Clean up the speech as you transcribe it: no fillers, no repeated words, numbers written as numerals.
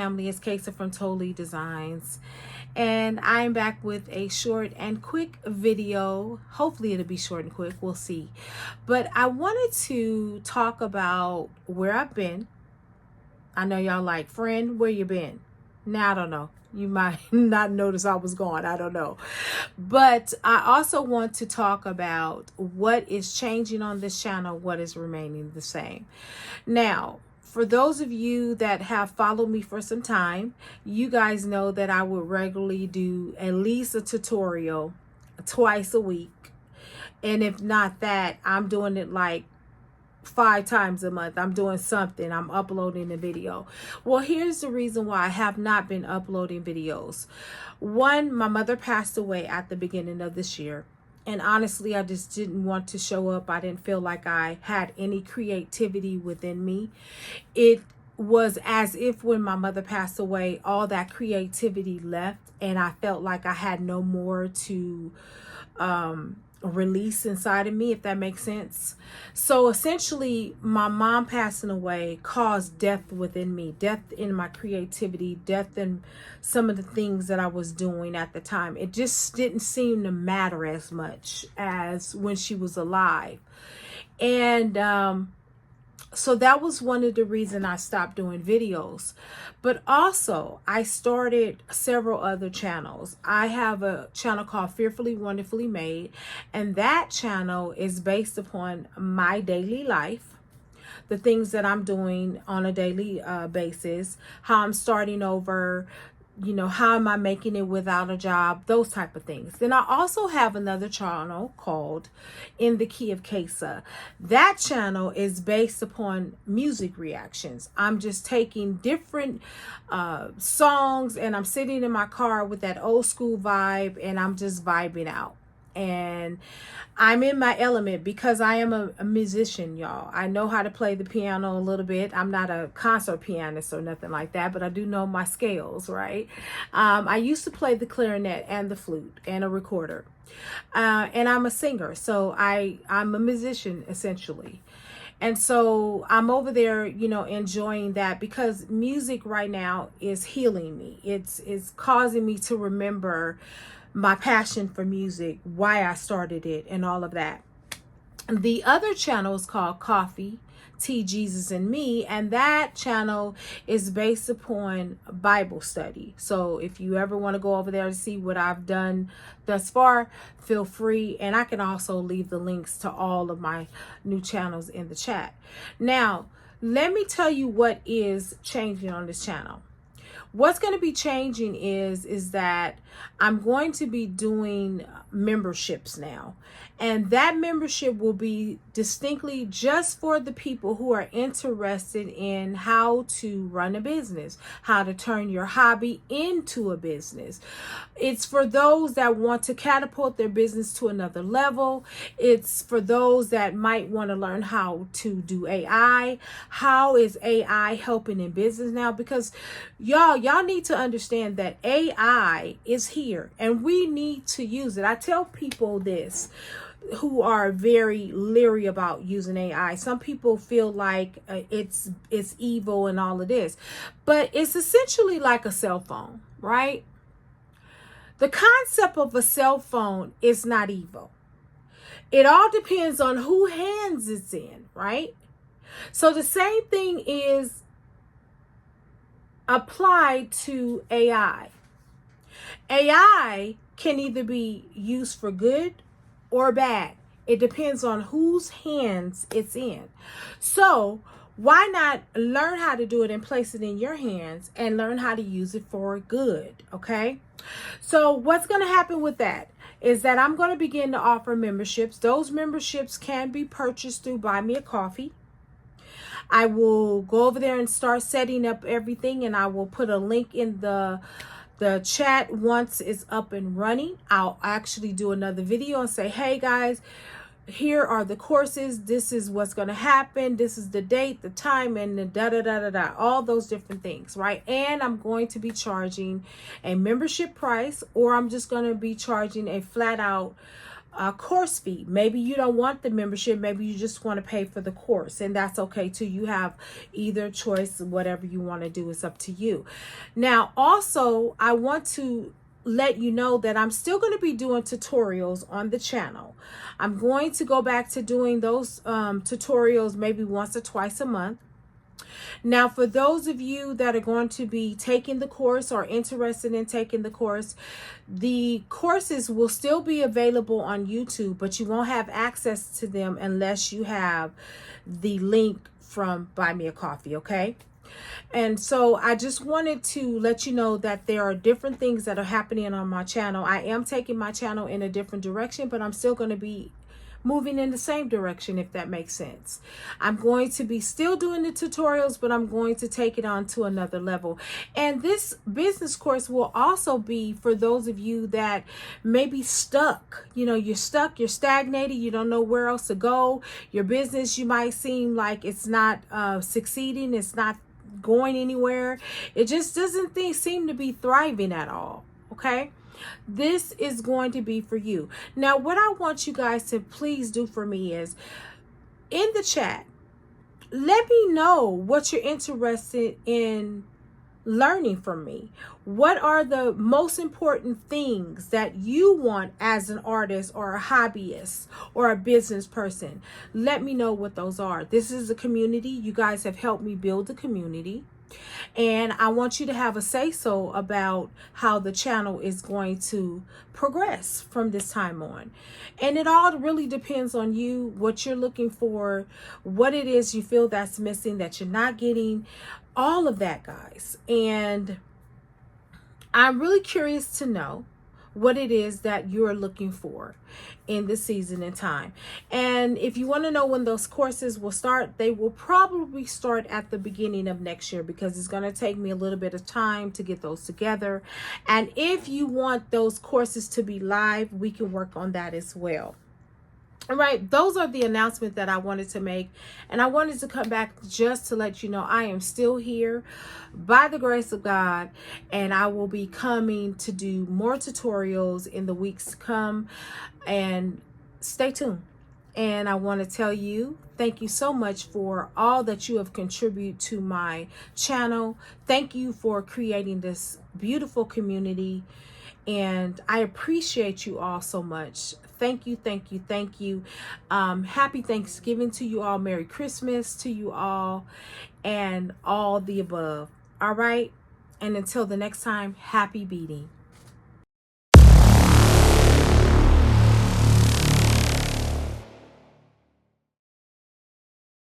family. It's Kaysa from Tolee Dezigns, and I'm back with a short and quick video. Hopefully it'll be short and quick, we'll see. But I wanted to talk about where I've been. I know y'all like, friend, where you been? Now, I don't know. You might not notice I was gone. I don't know. But I also want to talk about what is changing on this channel, what is remaining the same. Now, for those of you that have followed me for some time, you guys know that I would regularly do at least a tutorial twice a week. And if not that, I'm doing it like 5 times a month. I'm doing something. I'm uploading a video. Well, here's the reason why I have not been uploading videos. One, my mother passed away at the beginning of this year. And honestly, I just didn't want to show up. I didn't feel like I had any creativity within me. It was as if when my mother passed away, all that creativity left. And I felt like I had no more to release inside of me, if that makes sense. So essentially, my mom passing away caused death within me, death in my creativity, death in some of the things that I was doing at the time. It just didn't seem to matter as much as when she was alive. And so that was one of the reasons I stopped doing videos. But also, I started several other channels. I have a channel called Fearfully Wonderfully Made, and that channel is based upon my daily life, the things that I'm doing on a daily basis, how I'm starting over, you know, how am I making it without a job, those type of things. Then I also have another channel called In the Key of Kasiaa. That channel is based upon music reactions. I'm just taking different songs, and I'm sitting in my car with that old school vibe, and I'm just vibing out. And I'm in my element because I am a musician, y'all. I know how to play the piano a little bit. I'm not a concert pianist or nothing like that, but I do know my scales, right? I used to play the clarinet and the flute and a recorder. And I'm a singer, so I'm a musician essentially. And so I'm over there, you know, enjoying that because music right now is healing me. It's causing me to remember my passion for music, why I started it, and all of that. The other channel is called Coffee, Tea, Jesus, and Me, and that channel is based upon Bible study. So if you ever want to go over there to see what I've done thus far, feel free, and I can also leave the links to all of my new channels in the chat. Now, let me tell you what is changing on this channel. What's going to be changing is that I'm going to be doing memberships now. And that membership will be distinctly just for the people who are interested in how to run a business, how to turn your hobby into a business. It's for those that want to catapult their business to another level. It's for those that might want to learn how to do AI. How is AI helping in business now? Because y'all need to understand that AI is here and we need to use it. I tell people this who are very leery about using AI. Some people feel like it's evil and all of this, but it's essentially like a cell phone, right? The concept of a cell phone is not evil. It all depends on who hands it's in, right? So the same thing is applied to AI. AI can either be used for good or bad. It depends on whose hands it's in. So why not learn how to do it and place it in your hands and learn how to use it for good, okay? So what's going to happen with that is that I'm going to begin to offer memberships. Those memberships can be purchased through Buy Me a Coffee. I will go over there and start setting up everything, and I will put a link in the chat once it's up and running. I'll actually do another video and say, hey guys, here are the courses. This is what's going to happen. This is the date, the time, and the da-da-da-da-da, all those different things, right? And I'm going to be charging a membership price, or I'm just going to be charging a flat out course fee. Maybe you don't want the membership. Maybe you just want to pay for the course, and that's okay too. You have either choice. Whatever you want to do is up to you. Now, also, I want to let you know that I'm still going to be doing tutorials on the channel. I'm going to go back to doing those tutorials maybe once or twice a month. Now, for those of you that are going to be taking the course or interested in taking the courses will still be available on YouTube, but you won't have access to them unless you have the link from Buy Me a Coffee, okay? And so I just wanted to let you know that there are different things that are happening on my channel. I am taking my channel in a different direction, but I'm still going to be moving in the same direction, if that makes sense. I'm going to be still doing the tutorials, but I'm going to take it on to another level. And this business course will also be for those of you that may be stuck. You know, you're stuck, you're stagnated, you don't know where else to go. Your business, you might seem like it's not succeeding, it's not going anywhere. It just doesn't seem to be thriving at all, okay? This is going to be for you. Now, what I want you guys to please do for me is in the chat, let me know what you're interested in learning from me. What are the most important things that you want as an artist or a hobbyist or a business person? Let me know what those are. This is a community. You guys have helped me build the community. And I want you to have a say-so about how the channel is going to progress from this time on. And it all really depends on you, what you're looking for, what it is you feel that's missing, that you're not getting, all of that, guys. And I'm really curious to know what it is that you're looking for in this season and time. And if you want to know when those courses will start, they will probably start at the beginning of next year, because it's going to take me a little bit of time to get those together. And if you want those courses to be live, we can work on that as well. All right, those are the announcements that I wanted to make, and I wanted to come back just to let you know I am still here by the grace of God, and I will be coming to do more tutorials in the weeks to come, and stay tuned. And I want to tell you, thank you so much for all that you have contributed to my channel. Thank you for creating this beautiful community, and I appreciate you all so much. Thank you, thank you, thank you. Happy Thanksgiving to you all. Merry Christmas to you all, and all the above. All right. And until the next time, happy beating.